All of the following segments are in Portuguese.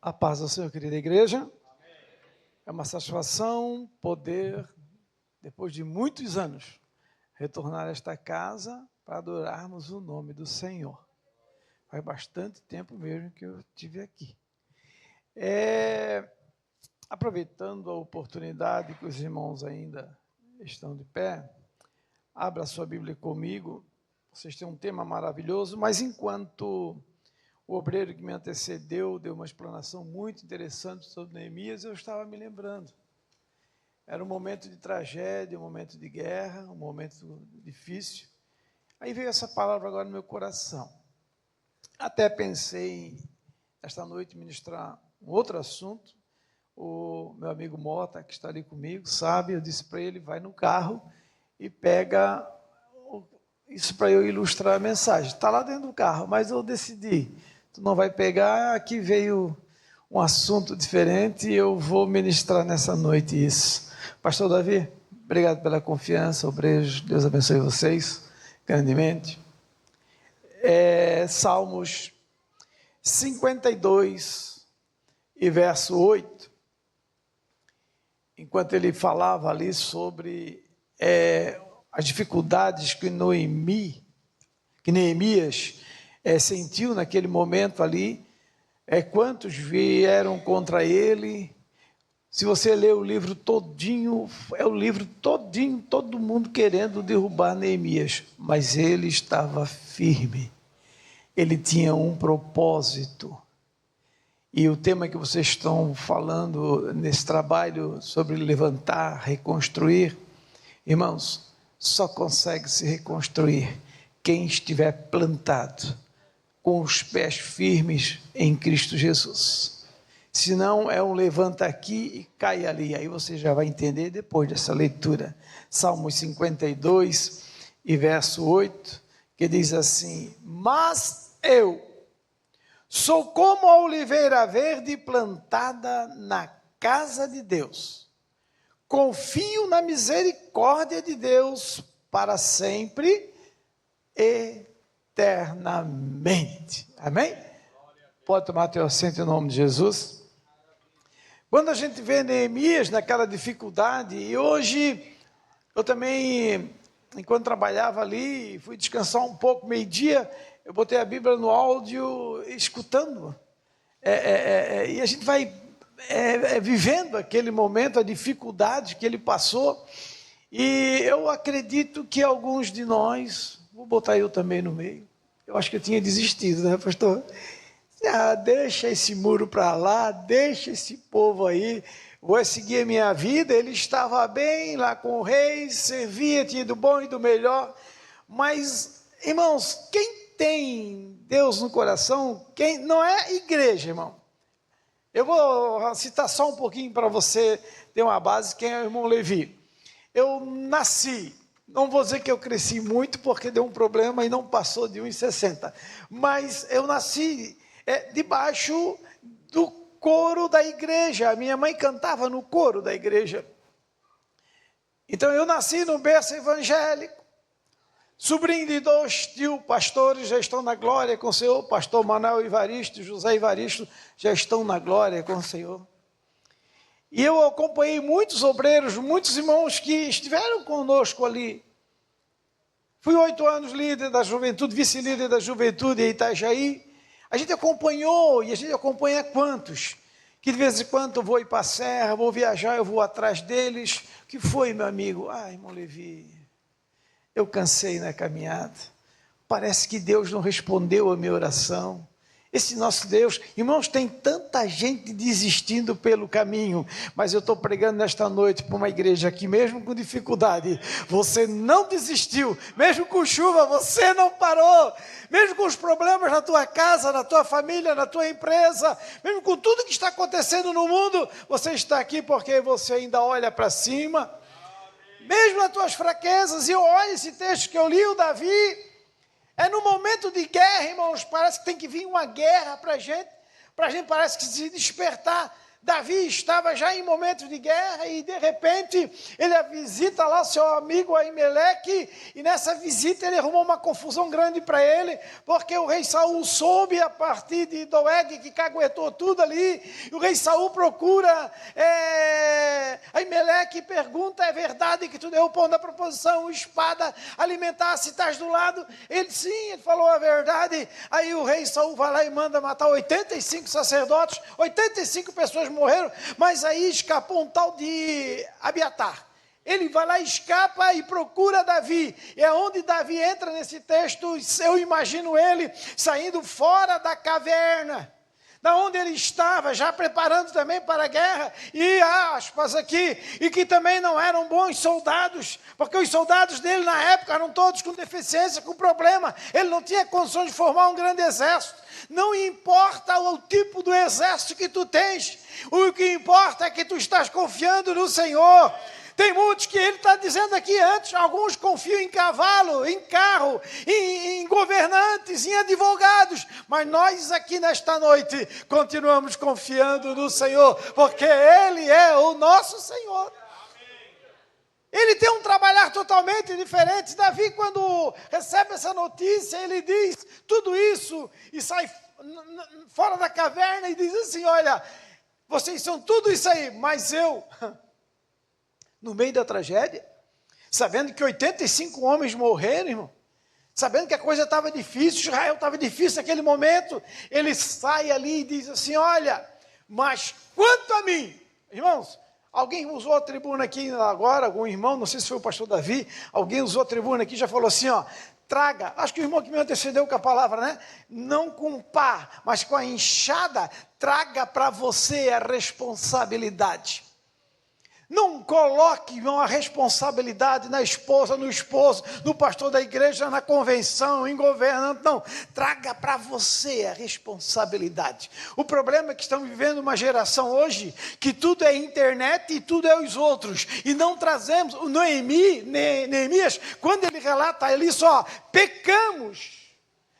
A paz do Senhor, querida igreja. É uma satisfação poder, depois de muitos anos, retornar a esta casa para adorarmos o nome do Senhor. Faz bastante tempo mesmo que eu estive aqui. Aproveitando a oportunidade que os irmãos ainda estão de pé, abra a sua Bíblia comigo. Vocês têm um tema maravilhoso, mas enquanto o obreiro que me antecedeu deu uma explanação muito interessante sobre Neemias, eu estava me lembrando. Era um momento de tragédia, um momento de guerra, um momento difícil. Aí veio essa palavra agora no meu coração. Até pensei, esta noite, ministrar um outro assunto. O meu amigo Mota, que está ali comigo, sabe, eu disse para ele, vai no carro e pega isso para eu ilustrar a mensagem. Está lá dentro do carro, mas eu decidi, tu não vai pegar, aqui veio um assunto diferente e eu vou ministrar nessa noite isso. Pastor Davi, obrigado pela confiança, obreiros, Deus abençoe vocês grandemente. Salmos 52 e verso 8, enquanto ele falava ali sobre as dificuldades que Neemias sentiu naquele momento ali, quantos vieram contra ele. Se você ler o livro todinho, o livro todinho, todo mundo querendo derrubar Neemias, mas ele estava firme, ele tinha um propósito. E o tema que vocês estão falando nesse trabalho sobre levantar, reconstruir, irmãos, só consegue se reconstruir quem estiver plantado, com os pés firmes em Cristo Jesus. Senão é um levanta aqui e cai ali. Aí você já vai entender depois dessa leitura. Salmos 52 e verso 8, que diz assim: mas eu sou como a oliveira verde plantada na casa de Deus. Confio na misericórdia de Deus para sempre, eternamente. Amém? Pode tomar teu assento em nome de Jesus. Quando a gente vê Neemias naquela dificuldade, e hoje eu também, enquanto trabalhava ali, fui descansar um pouco, meio-dia, eu botei a Bíblia no áudio, escutando, e a gente vai vivendo aquele momento, a dificuldade que ele passou, e eu acredito que alguns de nós, vou botar eu também no meio, eu acho que eu tinha desistido, né, pastor? Deixa esse muro para lá, deixa esse povo aí, vou seguir a minha vida. Ele estava bem lá com o rei, servia, tinha do bom e do melhor, mas, irmãos, quem tem Deus no coração, quem não é igreja, irmão. Eu vou citar só um pouquinho para você ter uma base, quem é o irmão Levi. Eu nasci, não vou dizer que eu cresci muito, porque deu um problema e não passou de 1,60, mas eu nasci debaixo do coro da igreja. A minha mãe cantava no coro da igreja. Então eu nasci num berço evangélico, sobrinho de 2 tios pastores, já estão na glória com o Senhor, pastor Manuel Evaristo, José Evaristo, já estão na glória com o Senhor. E eu acompanhei muitos obreiros, muitos irmãos que estiveram conosco ali. Fui 8 anos líder da juventude, vice-líder da juventude em Itajaí. A gente acompanhou, e a gente acompanha quantos? Que de vez em quando eu vou ir para a serra, vou viajar, eu vou atrás deles. O que foi, meu amigo? Irmão Levi, eu cansei na caminhada. Parece que Deus não respondeu a minha oração. Esse nosso Deus, irmãos, tem tanta gente desistindo pelo caminho, mas eu estou pregando nesta noite para uma igreja aqui, mesmo com dificuldade, você não desistiu, mesmo com chuva, você não parou, mesmo com os problemas na tua casa, na tua família, na tua empresa, mesmo com tudo que está acontecendo no mundo, você está aqui porque você ainda olha para cima, mesmo nas tuas fraquezas. E eu olho esse texto que eu li, o Davi, no momento de guerra, irmãos, parece que tem que vir uma guerra para a gente parece que se despertar Davi estava já em momentos de guerra e de repente ele visita lá seu amigo Aimeleque e nessa visita ele arrumou uma confusão grande para ele, porque o rei Saul soube a partir de Doeg que caguetou tudo ali, e o rei Saul procura Aimeleque e pergunta, é verdade que tu deu o pão da proposição, espada, alimentar se estás do lado? Ele sim, ele falou a verdade. Aí o rei Saul vai lá e manda matar 85 sacerdotes, 85 pessoas morreram, mas aí escapou um tal de Abiatar. Ele vai lá, escapa e procura Davi. É onde Davi entra nesse texto. Eu imagino ele saindo fora da caverna, da onde ele estava, já preparando também para a guerra, e aspas aqui, e que também não eram bons soldados, porque os soldados dele na época eram todos com deficiência, com problema, ele não tinha condições de formar um grande exército. Não importa o tipo do exército que tu tens, o que importa é que tu estás confiando no Senhor. Tem muitos que ele está dizendo aqui antes, alguns confiam em cavalo, em carro, em governantes, em advogados, mas nós aqui nesta noite continuamos confiando no Senhor, porque Ele é o nosso Senhor. Ele tem um trabalhar totalmente diferente. Davi, quando recebe essa notícia, ele diz tudo isso e sai fora da caverna e diz assim, olha, vocês são tudo isso aí, mas eu, no meio da tragédia, sabendo que 85 homens morreram, irmão, sabendo que a coisa estava difícil, Israel estava difícil naquele momento, ele sai ali e diz assim, olha, mas quanto a mim, irmãos, alguém usou a tribuna aqui agora, algum irmão, não sei se foi o pastor Davi, alguém usou a tribuna aqui e já falou assim, ó, traga, acho que o irmão que me antecedeu com a palavra, né? Não com pá, mas com a enxada, traga para você a responsabilidade. Não coloque uma responsabilidade na esposa, no esposo, no pastor da igreja, na convenção, em governante, não. Traga para você a responsabilidade. O problema é que estamos vivendo uma geração hoje que tudo é internet e tudo é os outros. E não trazemos, o Neemias, quando ele relata ali só, pecamos.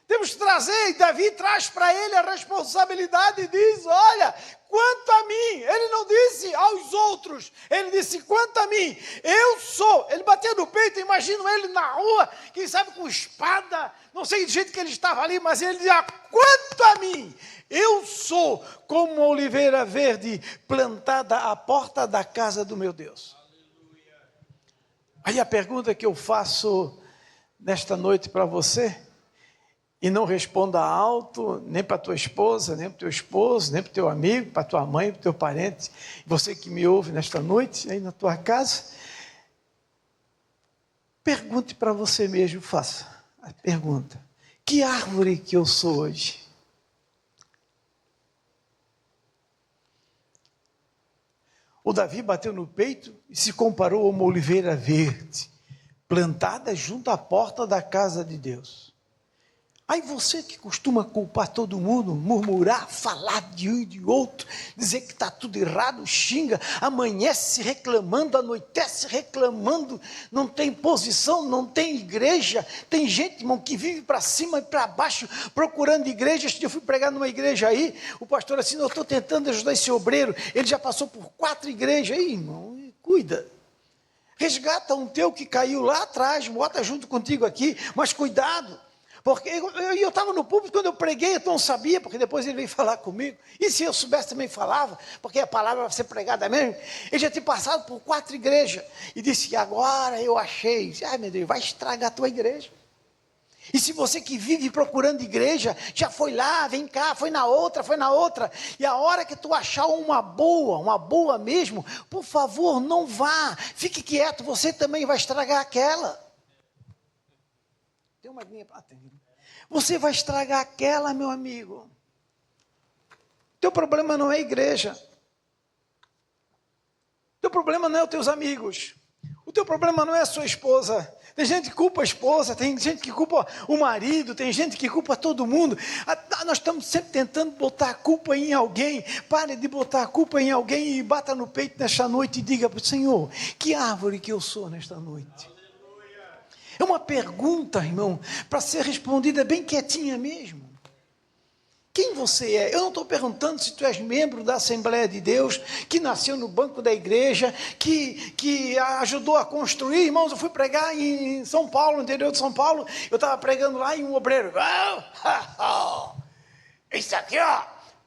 Temos que trazer, e Davi traz para ele a responsabilidade e diz, olha, quanto a mim, ele não disse aos outros, ele disse, quanto a mim, eu sou, ele bateu no peito, imagino ele na rua, quem sabe com espada, não sei do jeito que ele estava ali, mas ele dizia, quanto a mim, eu sou como uma oliveira verde plantada à porta da casa do meu Deus. Aí a pergunta que eu faço nesta noite para você, e não responda alto, nem para tua esposa, nem para o teu esposo, nem para o teu amigo, para tua mãe, para o teu parente, você que me ouve nesta noite, aí na tua casa, pergunte para você mesmo, faça a pergunta, que árvore que eu sou hoje? O Davi bateu no peito e se comparou a uma oliveira verde, plantada junto à porta da casa de Deus. Aí você que costuma culpar todo mundo, murmurar, falar de um e de outro, dizer que está tudo errado, xinga, amanhece reclamando, anoitece reclamando, não tem posição, não tem igreja, tem gente, irmão, que vive para cima e para baixo, procurando igrejas. Eu fui pregar numa igreja aí, o pastor assim, eu estou tentando ajudar esse obreiro, ele já passou por 4 igrejas, aí irmão, cuida. Resgata um teu que caiu lá atrás, bota junto contigo aqui, mas cuidado. Porque eu estava no púlpito, quando eu preguei, eu não sabia, porque depois ele veio falar comigo. E se eu soubesse também falava, porque a palavra vai ser pregada mesmo. Ele já tinha passado por 4 igrejas. E disse, agora eu achei. Ai meu Deus, vai estragar a tua igreja. E se você que vive procurando igreja, já foi lá, vem cá, foi na outra. E a hora que tu achar uma boa mesmo, por favor, não vá. Fique quieto, você também vai estragar aquela. Tem uma linha para atender. Você vai estragar aquela, meu amigo. Teu problema não é a igreja. Teu problema não é os teus amigos. O teu problema não é a sua esposa. Tem gente que culpa a esposa, tem gente que culpa o marido, tem gente que culpa todo mundo. Nós estamos sempre tentando botar a culpa em alguém. Pare de botar a culpa em alguém e bata no peito nesta noite e diga para o Senhor, que árvore que eu sou nesta noite? É uma pergunta, irmão, para ser respondida bem quietinha mesmo. quem você é. Eu não estou perguntando se tu és membro da Assembleia de Deus, que nasceu no banco da igreja, que ajudou a construir. Irmãos, eu fui pregar em São Paulo, no interior de São Paulo, eu estava pregando lá e um obreiro, isso aqui, ó,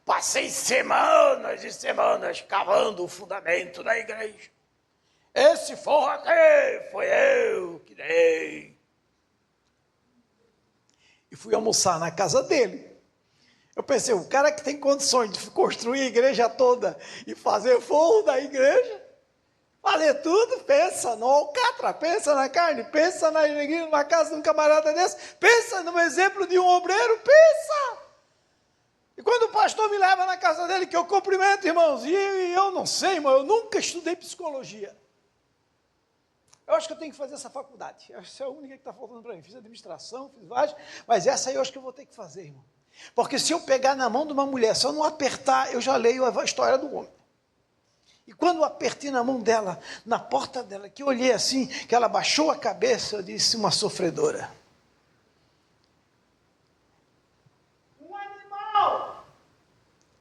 passei semanas e semanas cavando o fundamento da igreja. Esse forro aqui foi eu que dei. E fui almoçar na casa dele. Eu pensei, o cara que tem condições de construir a igreja toda e fazer forro da igreja, fazer tudo, pensa no alcatra, pensa na carne, pensa na casa de um camarada desse, pensa no exemplo de um obreiro, pensa. E quando o pastor me leva na casa dele, que eu cumprimento, irmãos, e eu não sei, irmão, eu nunca estudei psicologia. Eu acho que eu tenho que fazer essa faculdade. Essa é a única que está faltando para mim. Fiz administração, fiz várias, mas essa aí eu acho que eu vou ter que fazer, irmão. Porque se eu pegar na mão de uma mulher, se eu não apertar, eu já leio a história do homem. E quando eu apertei na mão dela, na porta dela, que eu olhei assim, que ela baixou a cabeça, eu disse, uma sofredora. Um animal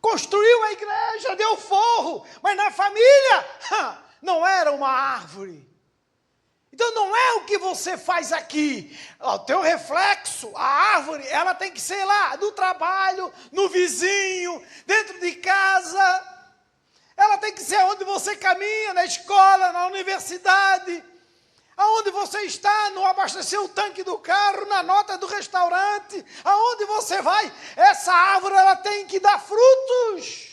construiu a igreja, deu forro, mas na família não era uma árvore. Então não é o que você faz aqui, o teu reflexo, a árvore, ela tem que ser lá, no trabalho, no vizinho, dentro de casa, ela tem que ser onde você caminha, na escola, na universidade, aonde você está, no abastecer o tanque do carro, na nota do restaurante, aonde você vai, essa árvore ela tem que dar frutos.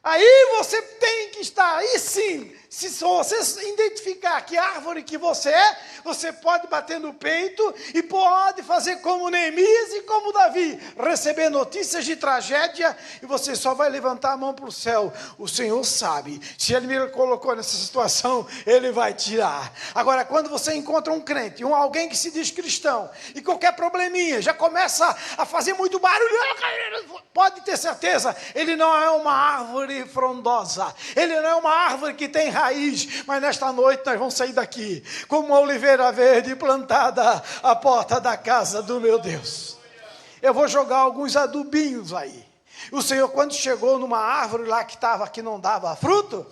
Aí você tem que estar, aí sim, se você identificar que árvore que você é, você pode bater no peito e pode fazer como Neemias e como Davi, receber notícias de tragédia e você só vai levantar a mão para o céu. O Senhor sabe, se Ele me colocou nessa situação, Ele vai tirar. Agora, quando você encontra um crente, alguém que se diz cristão, e qualquer probleminha, já começa a fazer muito barulho, pode ter certeza, ele não é uma árvore frondosa, ele não é uma árvore que tem raiz, mas nesta noite nós vamos sair daqui como uma oliveira verde plantada à porta da casa do meu Deus. Eu vou jogar alguns adubinhos aí. O Senhor, quando chegou numa árvore lá que não dava fruto,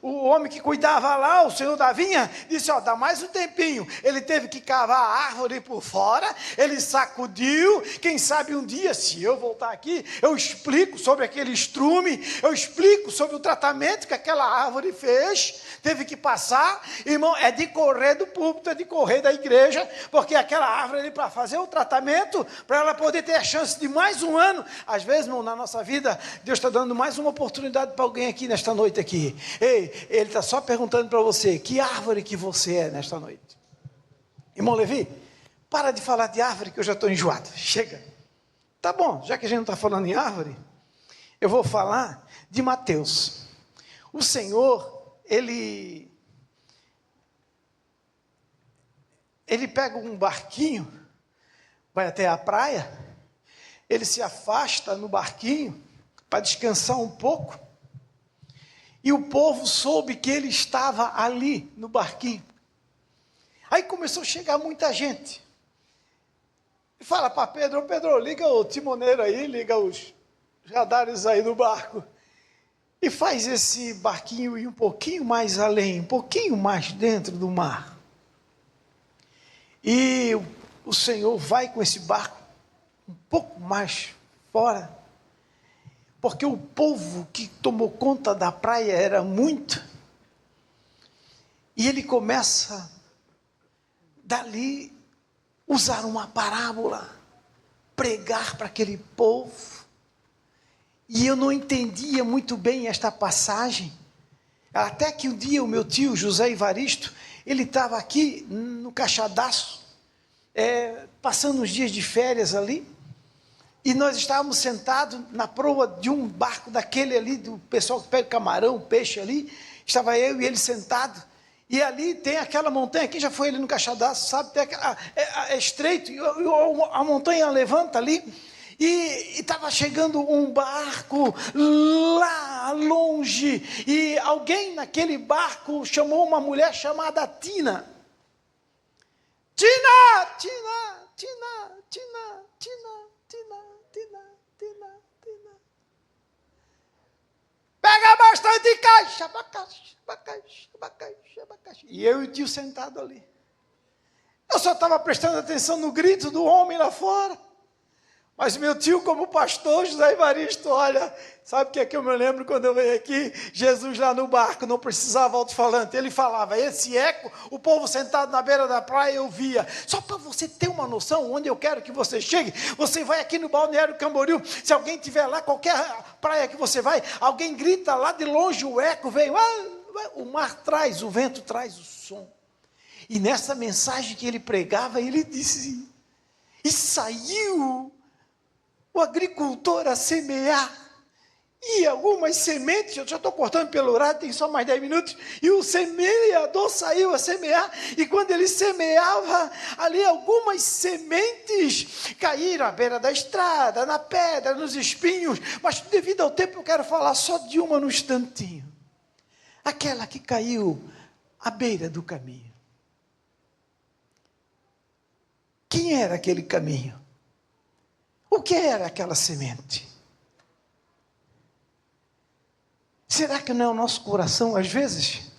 o homem que cuidava lá, o Senhor da vinha, disse, dá mais um tempinho. Ele teve que cavar a árvore por fora, ele sacudiu, quem sabe um dia, se eu voltar aqui, eu explico sobre aquele estrume, eu explico sobre o tratamento que aquela árvore fez, teve que passar, irmão, é de correr do púlpito, é de correr da igreja, porque aquela árvore, para fazer o tratamento, para ela poder ter a chance de mais um ano. Às vezes, irmão, na nossa vida, Deus está dando mais uma oportunidade para alguém aqui nesta noite aqui. Ei, Ele está só perguntando para você, que árvore que você é nesta noite? Irmão Levi, para de falar de árvore que eu já estou enjoado. Chega. Tá bom, já que a gente não está falando em árvore, eu vou falar de Mateus. O Senhor, Ele pega um barquinho, vai até a praia, ele se afasta no barquinho para descansar um pouco, e o povo soube que ele estava ali no barquinho. Aí começou a chegar muita gente, e fala para Pedro, Pedro, liga o timoneiro aí, liga os radares aí do barco, e faz esse barquinho ir um pouquinho mais além, um pouquinho mais dentro do mar. E o Senhor vai com esse barco um pouco mais fora, porque o povo que tomou conta da praia era muito, e ele começa, dali, usar uma parábola, pregar para aquele povo, e eu não entendia muito bem esta passagem, até que um dia o meu tio, José Ivaristo, ele estava aqui no Caixadaço, passando uns dias de férias ali, e nós estávamos sentados na proa de um barco daquele ali, do pessoal que pega camarão, peixe ali, estava eu e ele sentado, e ali tem aquela montanha, quem já foi ali no Caixadaço, sabe, tem é estreito, e a montanha levanta ali, e estava chegando um barco lá longe, e alguém naquele barco chamou uma mulher chamada Tina. Tina, Pega bastante caixa, abacaxi. E eu e o tio sentado ali. Eu só estava prestando atenção no grito do homem lá fora. Mas meu tio, como pastor, José Evaristo, olha, sabe o que é que eu me lembro quando eu veio aqui? Jesus lá no barco, não precisava alto-falante. Ele falava, esse eco, o povo sentado na beira da praia, eu via. Só para você ter uma noção, onde eu quero que você chegue, você vai aqui no Balneário Camboriú, se alguém estiver lá, qualquer praia que você vai, alguém grita lá de longe, o eco vem, o mar traz, o vento traz o som. E nessa mensagem que ele pregava, ele disse, e saiu o agricultor a semear, e algumas sementes, eu já estou cortando pelo horário, tem só mais 10 minutos, e o semeador saiu a semear, e quando ele semeava, ali algumas sementes caíram à beira da estrada, na pedra, nos espinhos, mas devido ao tempo eu quero falar só de uma no instantinho, aquela que caiu à beira do caminho. Quem era aquele caminho? O que era aquela semente? Será que não é o nosso coração, às vezes?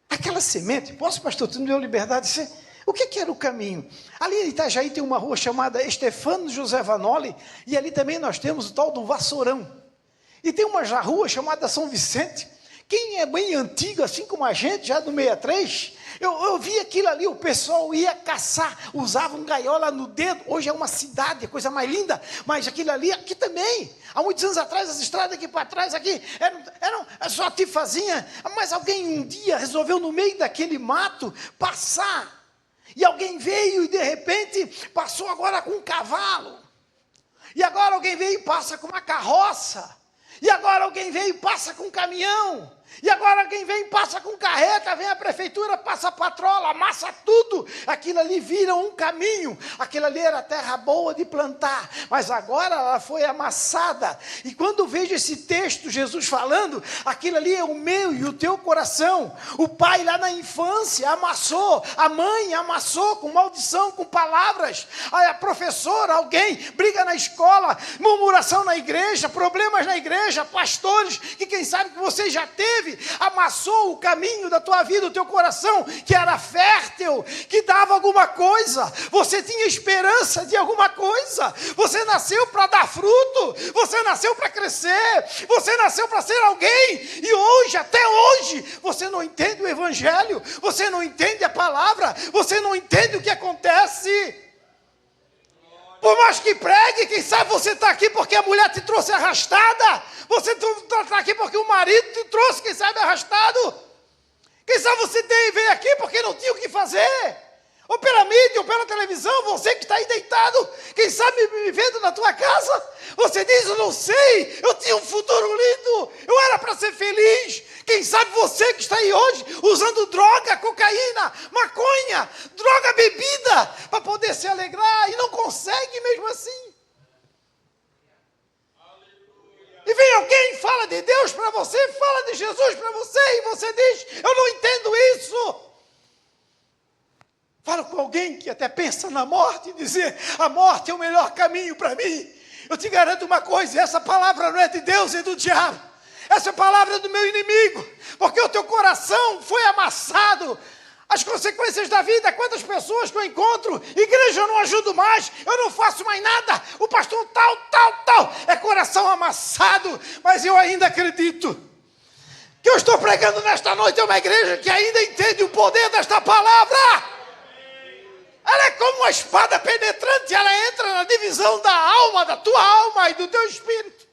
Aquela semente, pastor, tu me deu liberdade de ser... O que era o caminho? Ali em Itajaí tem uma rua chamada Estefano José Vanoli, e ali também nós temos o tal do Vassourão. E tem uma rua chamada São Vicente. Quem é bem antigo, assim como a gente, já do 63... Eu vi aquilo ali, o pessoal ia caçar, usavam gaiola no dedo, hoje é uma cidade, a coisa mais linda, mas aquilo ali, aqui também, há muitos anos atrás, as estradas aqui para trás, aqui, eram só tifazinha, mas alguém um dia resolveu no meio daquele mato passar, e alguém veio e de repente passou agora com um cavalo, e agora alguém veio e passa com uma carroça, e agora alguém veio e passa com um caminhão, e agora alguém vem e passa com carreta, vem a prefeitura, passa a patrola, amassa tudo, aquilo ali vira um caminho, aquilo ali era terra boa de plantar, mas agora ela foi amassada, e quando vejo esse texto, Jesus falando, aquilo ali é o meu e o teu coração, o pai lá na infância amassou, a mãe amassou com maldição, com palavras, a professora, alguém, briga na escola, murmuração na igreja, problemas na igreja, pastores, que quem sabe que você já teve, amassou o caminho da tua vida, o teu coração, que era fértil, que dava alguma coisa, você tinha esperança de alguma coisa, você nasceu para dar fruto, você nasceu para crescer, você nasceu para ser alguém, e hoje, até hoje, você não entende o evangelho, você não entende a palavra, você não entende o que acontece. Por mais que pregue, quem sabe você está aqui porque a mulher te trouxe arrastada, você está aqui porque o marido te trouxe, quem sabe, arrastado, quem sabe você veio aqui porque não tinha o que fazer, ou pela mídia, ou pela televisão, você que está aí deitado, quem sabe me vendo na tua casa, você diz, eu não sei, eu tinha um futuro lindo, eu era para ser feliz, quem sabe você que está aí hoje, usando droga, cocaína, maconha, droga, bebida, para poder se alegrar, e não consegue mesmo assim. E vem alguém, fala de Deus para você, fala de Jesus para você, e você diz, eu não entendo isso. Fala com alguém que até pensa na morte e dizer, a morte é o melhor caminho para mim. Eu te garanto uma coisa, essa palavra não é de Deus, é do diabo. Essa palavra é do meu inimigo, porque o teu coração foi amassado. As consequências da vida, quantas pessoas que eu encontro, igreja eu não ajudo mais, eu não faço mais nada, o pastor tal, é coração amassado, mas eu ainda acredito que eu estou pregando nesta noite, é uma igreja que ainda entende o poder desta palavra. Ela é como uma espada penetrante, ela entra na divisão da alma, da tua alma e do teu espírito.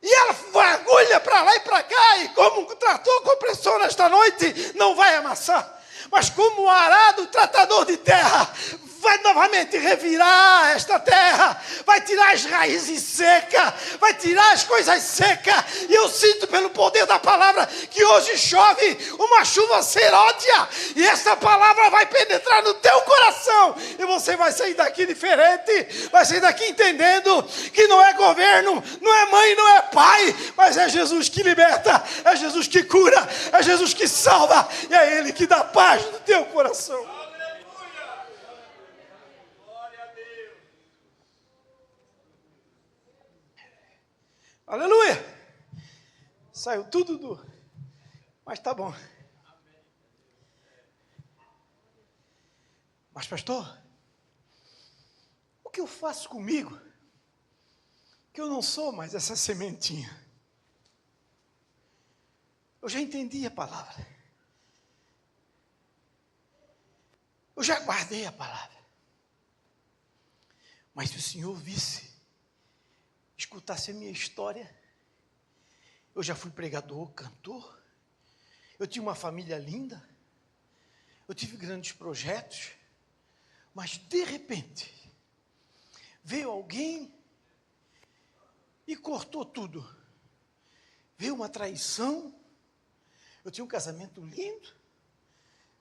E ela agulha para lá e para cá, e como um trator compressor nesta noite, não vai amassar. Mas como um arado tratador de terra, vai novamente revirar esta terra, vai tirar as raízes secas, vai tirar as coisas secas, e eu sinto pelo poder da palavra, que hoje chove uma chuva seródia, e essa palavra vai penetrar no teu coração, e você vai sair daqui diferente, vai sair daqui entendendo, que não é governo, não é mãe, não é pai, mas é Jesus que liberta, é Jesus que cura, é Jesus que salva, e é Ele que dá paz no teu coração. Aleluia! Saiu tudo do... Mas tá bom. Mas, pastor, o que eu faço comigo? Que eu não sou mais essa sementinha. Eu já entendi a palavra. Eu já guardei a palavra. Mas se o Senhor visse, escutasse a minha história, eu já fui pregador, cantor, eu tinha uma família linda, eu tive grandes projetos, mas de repente, veio alguém e cortou tudo. Veio uma traição, eu tinha um casamento lindo,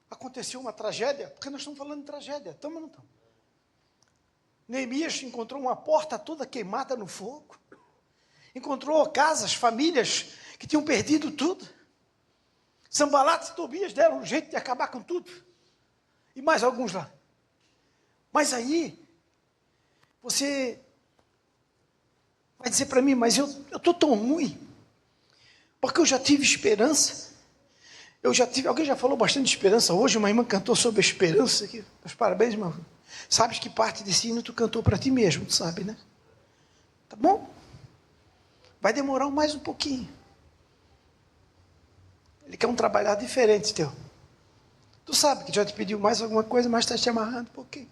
aconteceu uma tragédia, porque nós estamos falando de tragédia, estamos ou não estamos? Neemias encontrou uma porta toda queimada no fogo, encontrou casas, famílias que tinham perdido tudo. Sanbalate e Tobias deram um jeito de acabar com tudo, e mais alguns lá. Mas aí, você vai dizer para mim, mas eu estou tão ruim, porque eu já tive esperança, alguém já falou bastante de esperança hoje, uma irmã cantou sobre a esperança aqui, meus parabéns, irmão. Sabes que parte desse hino tu cantou para ti mesmo, tu sabe, né? Tá bom? Vai demorar mais um pouquinho. Ele quer um trabalhar diferente teu. Tu sabe que já te pediu mais alguma coisa, mas está te amarrando um pouquinho.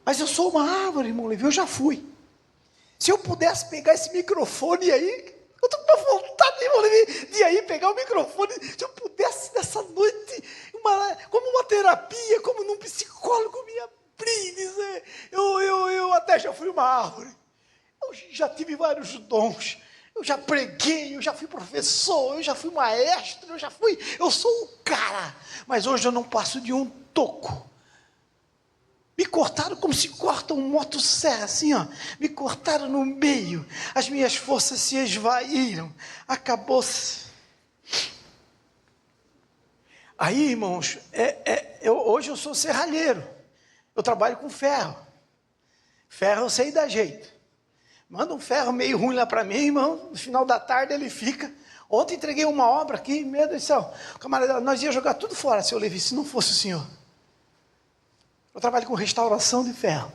Mas eu sou uma árvore, irmão Levi, eu já fui. Se eu pudesse pegar esse microfone aí, eu estou com uma vontade, irmão Levi, de aí pegar o microfone. Se eu pudesse nessa noite, como uma terapia, como num psicólogo me abrir e dizer, eu até já fui uma árvore. Eu já tive vários dons. Eu já preguei, eu já fui professor, eu já fui maestro, eu sou o cara. Mas hoje eu não passo de um toco. Me cortaram como se corta um motosserra, assim, ó. Me cortaram no meio. As minhas forças se esvaíram. Acabou-se. Aí, irmãos, hoje eu sou serralheiro. Eu trabalho com ferro. Ferro eu sei dar jeito. Manda um ferro meio ruim lá para mim, irmão. No final da tarde ele fica. Ontem entreguei uma obra aqui, meu Deus do céu. Camarada, nós ia jogar tudo fora, seu Levi, se não fosse o senhor. Eu trabalho com restauração de ferro.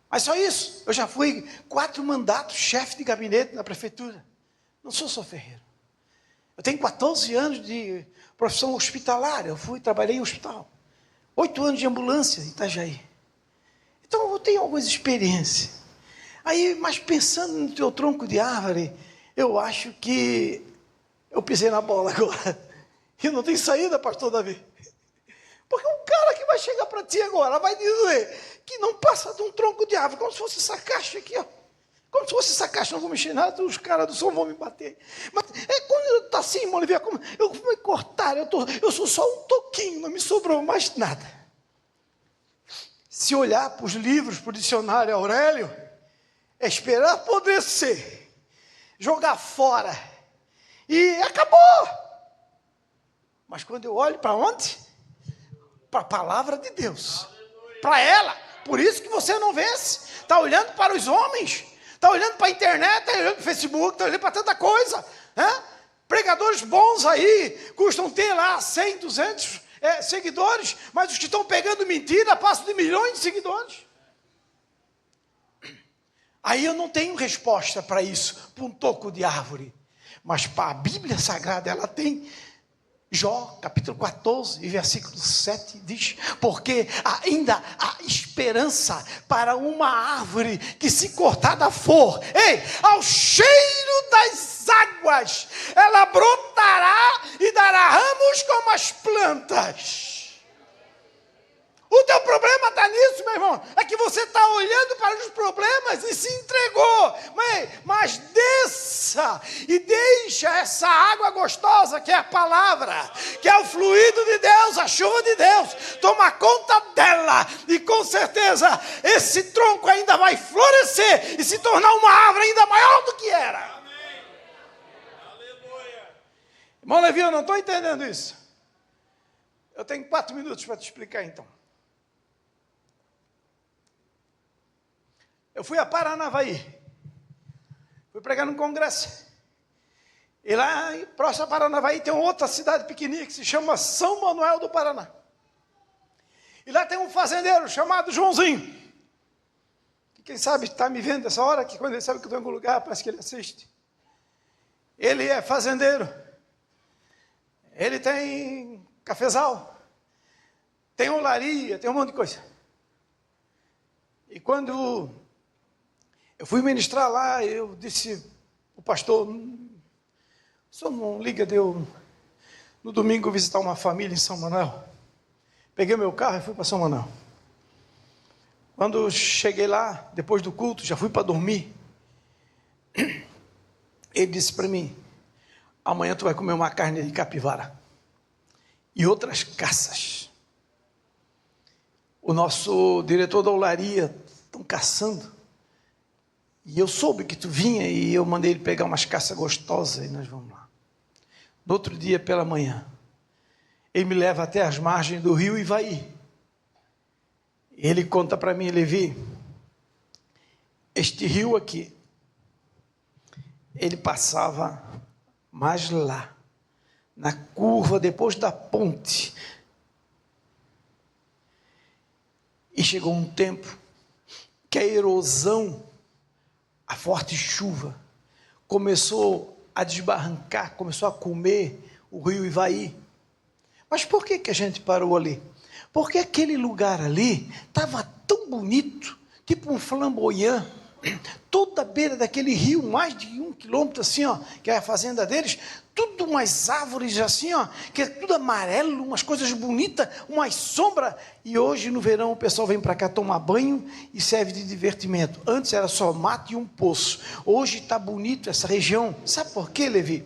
Mas só isso, eu já fui 4 mandatos chefe de gabinete na prefeitura. Não sou só ferreiro. Eu tenho 14 anos de profissão hospitalar, trabalhei em hospital. 8 anos de ambulância em Itajaí. Então eu tenho algumas experiências. Aí, mas pensando no teu tronco de árvore, eu acho que eu pisei na bola agora. E não tem saída, pastor Davi. Porque um cara que vai chegar para ti agora vai dizer que não passa de um tronco de árvore, como se fosse essa caixa aqui, ó. Como se fosse essa caixa, não vou mexer nada, os caras do som vão me bater. Mas quando está assim, irmão Olivia, eu vou me cortar, eu sou só um toquinho, não me sobrou mais nada. Se olhar para os livros, para o dicionário Aurélio, é esperar apodrecer, jogar fora, e acabou. Mas quando eu olho para onde? Para a palavra de Deus, para ela. Por isso que você não vence. Está olhando para os homens, está olhando para a internet, está olhando para o Facebook, está olhando para tanta coisa, né? Pregadores bons aí custam ter lá 100, 200 seguidores, mas os que estão pegando mentira passam de milhões de seguidores. Aí eu não tenho resposta para isso, para um toco de árvore, mas para a Bíblia Sagrada ela tem. Jó, capítulo 14, versículo 7, diz, porque ainda há esperança para uma árvore que se cortada for, ao cheiro das águas, ela brotará e dará ramos como as plantas. O teu problema está nisso, meu irmão, é que você está olhando para os problemas e se entregou, mas desça e deixa essa água gostosa que é a palavra, que é o fluido de Deus, a chuva de Deus, toma conta dela e com certeza esse tronco ainda vai florescer e se tornar uma árvore ainda maior do que era. Amém. Aleluia. Irmão Levi, eu não estou entendendo isso. Eu tenho 4 minutos para te explicar então. eu fui a Paranavaí. Fui pregar num congresso. E lá, próximo a Paranavaí, tem outra cidade pequenininha que se chama São Manuel do Paraná. E lá tem um fazendeiro chamado Joãozinho. Que quem sabe está me vendo nessa hora, que quando ele sabe que eu estou em algum lugar, parece que ele assiste. Ele é fazendeiro. Ele tem cafezal. Tem olaria, tem um monte de coisa. E quando eu fui ministrar lá, eu disse, o pastor, o senhor não liga de eu, no domingo, visitar uma família em São Manuel? Peguei meu carro e fui para São Manuel. Quando cheguei lá, depois do culto, já fui para dormir. Ele disse para mim, amanhã tu vai comer uma carne de capivara e outras caças. O nosso diretor da olaria estão caçando. E eu soube que tu vinha e eu mandei ele pegar umas caças gostosas e nós vamos lá. No outro dia pela manhã, ele me leva até as margens do rio Ivaí. Ele conta para mim, Levi, este rio aqui, ele passava mais lá, na curva depois da ponte. E chegou um tempo que a erosão, a forte chuva, começou a desbarrancar, começou a comer o rio Ivaí. Mas por que a gente parou ali? Porque aquele lugar ali estava tão bonito, tipo um flamboyant, toda a beira daquele rio, mais de 1 quilômetro assim, ó, que é a fazenda deles, tudo umas árvores assim, ó, que é tudo amarelo, umas coisas bonitas, umas sombras. E hoje no verão o pessoal vem para cá tomar banho e serve de divertimento. Antes era só mato e um poço. Hoje está bonito essa região. Sabe por quê, Levi?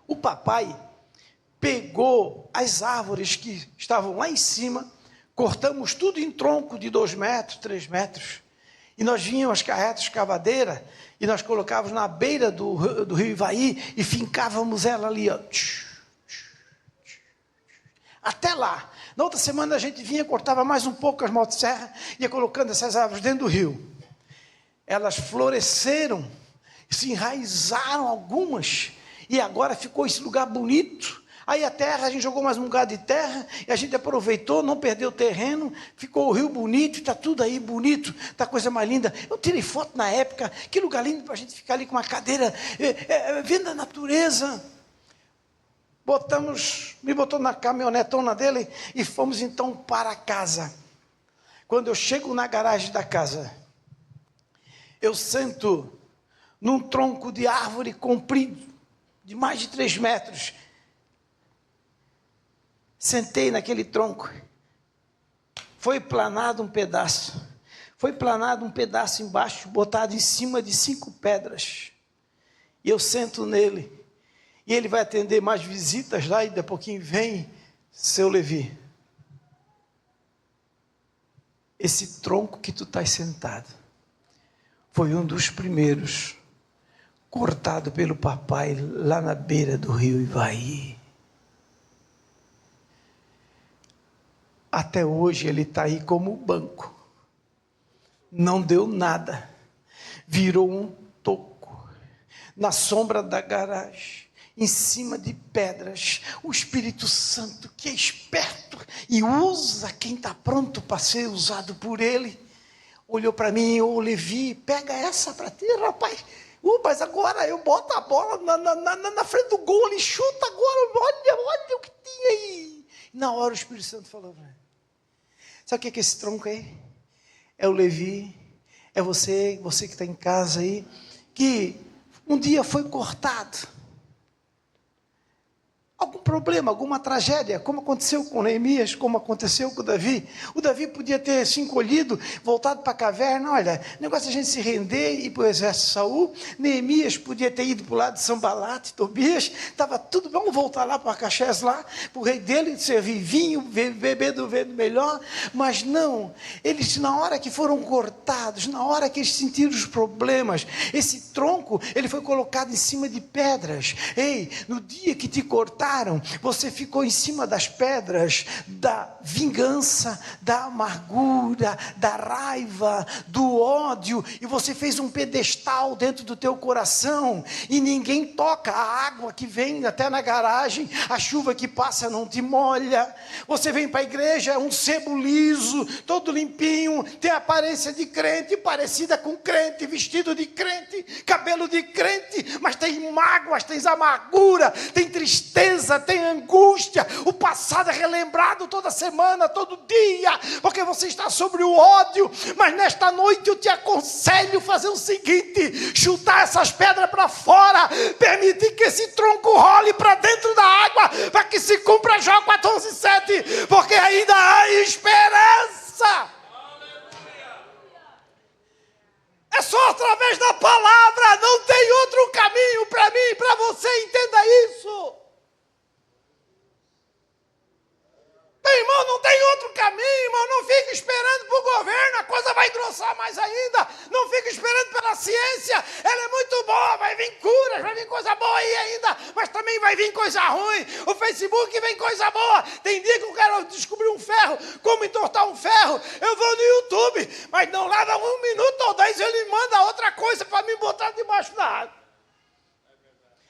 O papai pegou as árvores que estavam lá em cima, cortamos tudo em tronco de 2 metros, 3 metros, e nós vinhamos as carretas escavadeira, e nós colocávamos na beira do rio Ivaí, e fincávamos ela ali, ó, até lá. Na outra semana a gente vinha, cortava mais um pouco as motosserras, ia colocando essas árvores dentro do rio. Elas floresceram, se enraizaram algumas, e agora ficou esse lugar bonito. Aí a terra, a gente jogou mais um bocado de terra, e a gente aproveitou, não perdeu o terreno, ficou o rio bonito, está tudo aí bonito, está a coisa mais linda. Eu tirei foto na época, que lugar lindo para a gente ficar ali com uma cadeira, vendo a natureza. Me botou na caminhonetona dele, e fomos então para casa. Quando eu chego na garagem da casa, eu sento num tronco de árvore comprido, de mais de 3 metros, sentei naquele tronco, foi planado um pedaço embaixo, botado em cima de 5 pedras, e eu sento nele, e ele vai atender mais visitas lá, e daqui a pouquinho vem, seu Levi, esse tronco que tu estás sentado, foi um dos primeiros, cortado pelo papai, lá na beira do rio Ivaí. Até hoje ele está aí como banco, não deu nada, virou um toco, na sombra da garagem, em cima de pedras. O Espírito Santo, que é esperto e usa quem está pronto para ser usado por ele, olhou para mim, Levi, pega essa para ti, rapaz. Mas agora eu boto a bola na frente do gol, ele chuta agora, olha o que tinha aí. Na hora o Espírito Santo falou para mim, sabe o que é esse tronco aí? É o Levi, é você que está em casa aí, que um dia foi cortado. Algum problema, alguma tragédia, como aconteceu com Neemias, como aconteceu com o Davi. O Davi podia ter se encolhido, voltado para a caverna. Olha, negócio de a gente se render e ir para o exército de Saul. Neemias podia ter ido para o lado de Sanbalate, Tobias, estava tudo, vamos voltar lá para Caxés, lá, para o rei dele, servir vinho, beber do melhor. Mas não, eles na hora que foram cortados, na hora que eles sentiram os problemas, esse tronco, ele foi colocado em cima de pedras. Ei, no dia que te cortar, aguentaram. Você ficou em cima das pedras da vingança, da amargura, da raiva, do ódio, e você fez um pedestal dentro do teu coração, e ninguém toca. A água que vem até na garagem, a chuva que passa não te molha. Você vem para a igreja, é um sebo liso, todo limpinho, tem aparência de crente, parecida com crente, vestido de crente, cabelo de crente, mas tem mágoas, tem amargura, tem tristeza, tem angústia. O passado é relembrado toda semana, todo dia, porque você está sobre o ódio. Mas nesta noite eu te aconselho fazer o seguinte: chutar essas pedras para fora, permitir que esse tronco role para dentro da água, para que se cumpra Jó 14:7, porque ainda há esperança. É só através da palavra, não tem outro caminho para mim e para você, entenda isso. Meu irmão, não tem outro caminho, irmão. Não fica esperando para o governo, a coisa vai engrossar mais ainda. Não fica esperando pela ciência, ela é muito boa, vai vir curas, vai vir coisa boa aí ainda, mas também vai vir coisa ruim. O Facebook vem coisa boa. Tem dia que eu quero descobrir um ferro, como entortar um ferro, eu vou no YouTube, mas não leva 1 minuto ou 10, ele manda outra coisa para me botar debaixo da água.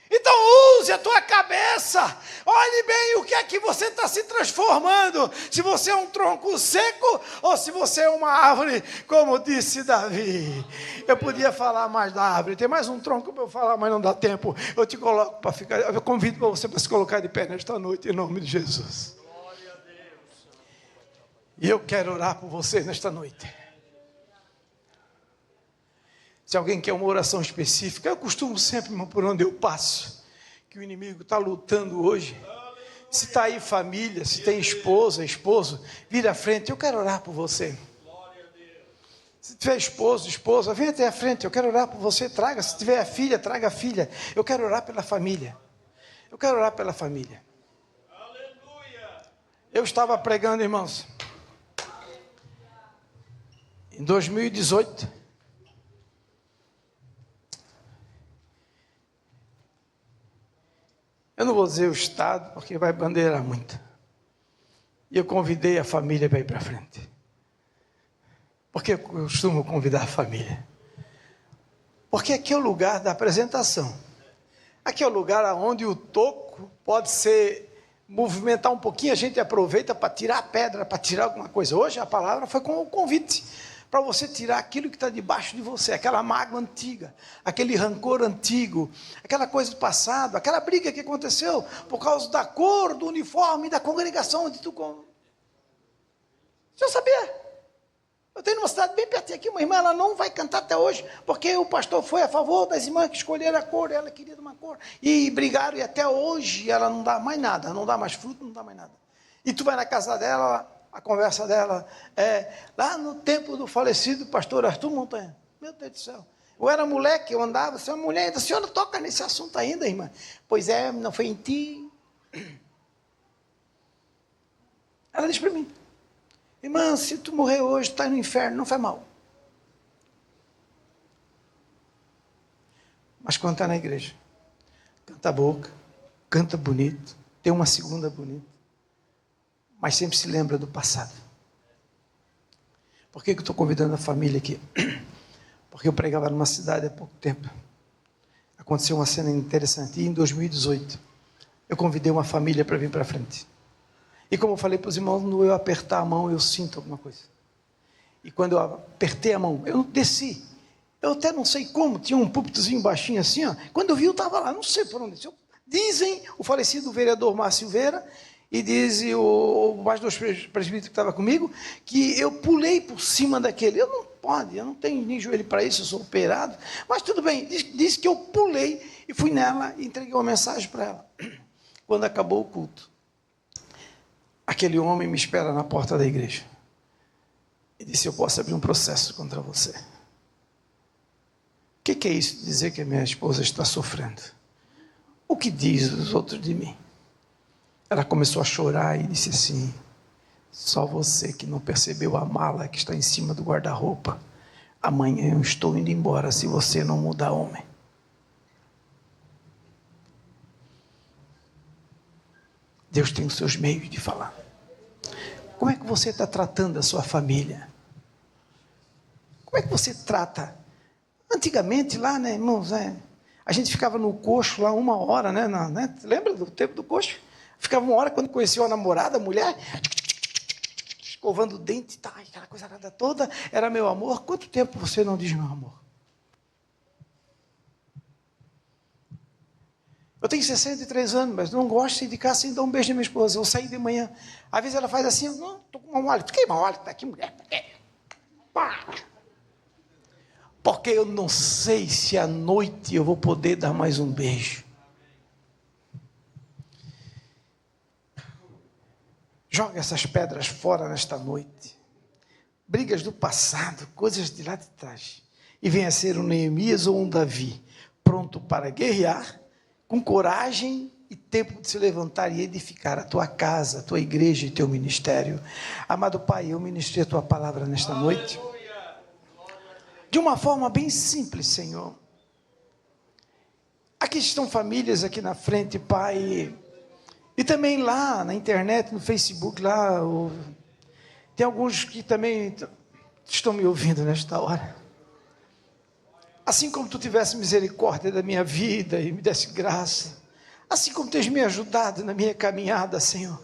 Então use a tua cabeça, olhe bem o que é que você está se transformando, se você é um tronco seco ou se você é uma árvore, como disse Davi. Eu podia falar mais da árvore, tem mais um tronco para eu falar, mas não dá tempo. Eu te coloco para ficar, eu convido para você para se colocar de pé nesta noite, em nome de Jesus. E eu quero orar por você nesta noite. Se alguém quer uma oração específica, eu costumo sempre, irmão, por onde eu passo, que o inimigo está lutando hoje. Se está aí família, se tem esposa, esposo, vira à frente, eu quero orar por você. Se tiver esposo, esposa, vem até a frente, eu quero orar por você, traga. Se tiver filha, traga a filha. Eu quero orar pela família. Eu quero orar pela família. Eu estava pregando, irmãos, em 2018, eu não vou dizer o estado, porque vai bandeirar muito. E eu convidei a família para ir para frente. Porque eu costumo convidar a família. Porque aqui é o lugar da apresentação. Aqui é o lugar onde o toco pode movimentar um pouquinho, a gente aproveita para tirar a pedra, para tirar alguma coisa. Hoje a palavra foi com o convite, para você tirar aquilo que está debaixo de você, aquela mágoa antiga, aquele rancor antigo, aquela coisa do passado, aquela briga que aconteceu por causa da cor, do uniforme, da congregação onde tu... Você sabia? Eu tenho uma cidade bem pertinho aqui, uma irmã, ela não vai cantar até hoje, porque o pastor foi a favor das irmãs que escolheram a cor, ela queria de uma cor, e brigaram, e até hoje ela não dá mais nada, não dá mais fruto, não dá mais nada. E tu vai na casa dela, a conversa dela é lá no tempo do falecido pastor Arthur Montanha. Meu Deus do céu. Eu era moleque, eu andava, você é uma mulher ainda, a senhora toca nesse assunto ainda, irmã? Pois é, não foi em ti. Ela disse para mim: irmã, se tu morrer hoje, tu está no inferno, não faz mal. Mas quando está na igreja, canta a boca, canta bonito, tem uma segunda bonita, mas sempre se lembra do passado. Por que eu estou convidando a família aqui? Porque eu pregava numa cidade há pouco tempo. Aconteceu uma cena interessante. E em 2018, eu convidei uma família para vir para frente. E como eu falei para os irmãos, no eu apertar a mão, eu sinto alguma coisa. E quando eu apertei a mão, eu desci. Eu até não sei como, tinha um púlpitozinho baixinho assim, ó. Quando eu vi, eu estava lá, não sei por onde. Dizem o falecido vereador Márcio Silveira, e diz mais 2 presbíteros que estavam comigo, que eu pulei por cima daquele. Eu não tenho nem joelho para isso, eu sou operado. Mas tudo bem, diz que eu pulei e fui nela e entreguei uma mensagem para ela. Quando acabou o culto, aquele homem me espera na porta da igreja. E disse: eu posso abrir um processo contra você. O que é isso de dizer que a minha esposa está sofrendo? O que diz os outros de mim? Ela começou a chorar e disse assim: só você que não percebeu a mala que está em cima do guarda-roupa. Amanhã eu estou indo embora se você não mudar, homem. Deus tem os seus meios de falar. Como é que você está tratando a sua família? Como é que você trata? Antigamente lá, né, irmãos, a gente ficava no coxo lá 1 hora, né? Lembra do tempo do coxo? Ficava 1 hora quando conhecia uma namorada, a mulher, escovando o dente, tá, aquela coisa toda, era meu amor. Quanto tempo você não diz meu amor? Eu tenho 63 anos, mas não gosto de ficar assim, dar um beijo na minha esposa. Eu saí de manhã, às vezes ela faz assim, não, estou com mau hálito. Que mau hálito? Tá aqui, mulher. Porque eu não sei se à noite eu vou poder dar mais um beijo. Joga essas pedras fora nesta noite. Brigas do passado, coisas de lá de trás. E venha ser um Neemias ou um Davi, pronto para guerrear, com coragem e tempo de se levantar e edificar a tua casa, a tua igreja e teu ministério. Amado Pai, eu ministrei a tua palavra nesta noite. De uma forma bem simples, Senhor. Aqui estão famílias aqui na frente, Pai. E também lá na internet, no Facebook, lá. Tem alguns que também estão me ouvindo nesta hora. Assim como tu tivesse misericórdia da minha vida e me desse graça. Assim como tens me ajudado na minha caminhada, Senhor.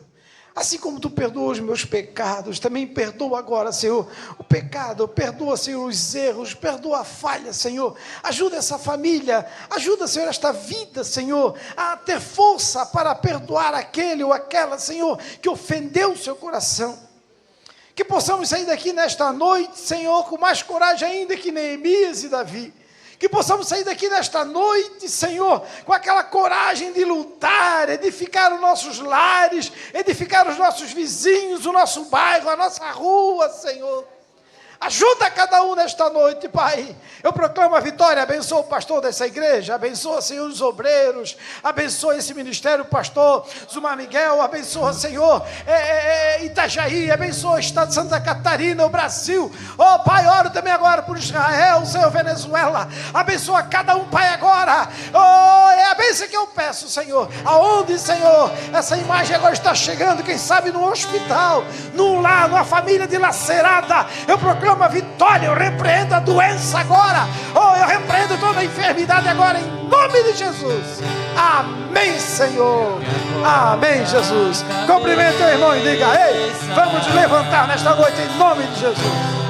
Assim como tu perdoa os meus pecados, também perdoa agora, Senhor, o pecado, perdoa, Senhor, os erros, perdoa a falha, Senhor. Ajuda essa família, ajuda, Senhor, esta vida, Senhor, a ter força para perdoar aquele ou aquela, Senhor, que ofendeu o seu coração. Que possamos sair daqui nesta noite, Senhor, com mais coragem ainda que Neemias e Davi. Que possamos sair daqui nesta noite, Senhor, com aquela coragem de lutar, edificar os nossos lares, edificar os nossos vizinhos, o nosso bairro, a nossa rua, Senhor. Ajuda cada um nesta noite, Pai. Eu proclamo a vitória, abençoa o pastor dessa igreja, abençoa, Senhor, os obreiros, abençoa esse ministério, pastor Zumar Miguel, abençoa, Senhor, Itajaí, abençoa o estado de Santa Catarina, o Brasil. Oh, Pai, oro também agora por Israel, Senhor, Venezuela. Abençoa cada um, Pai, agora. Oh, é a bênção que eu peço, Senhor. Aonde, Senhor, essa imagem agora está chegando, quem sabe no hospital, num lar, numa família dilacerada, eu proclamo uma vitória, eu repreendo a doença agora, eu repreendo toda a enfermidade agora, em nome de Jesus. Amém, Senhor. Amém, Jesus. Cumprimente o irmão e diga: ei, vamos nos levantar nesta noite em nome de Jesus.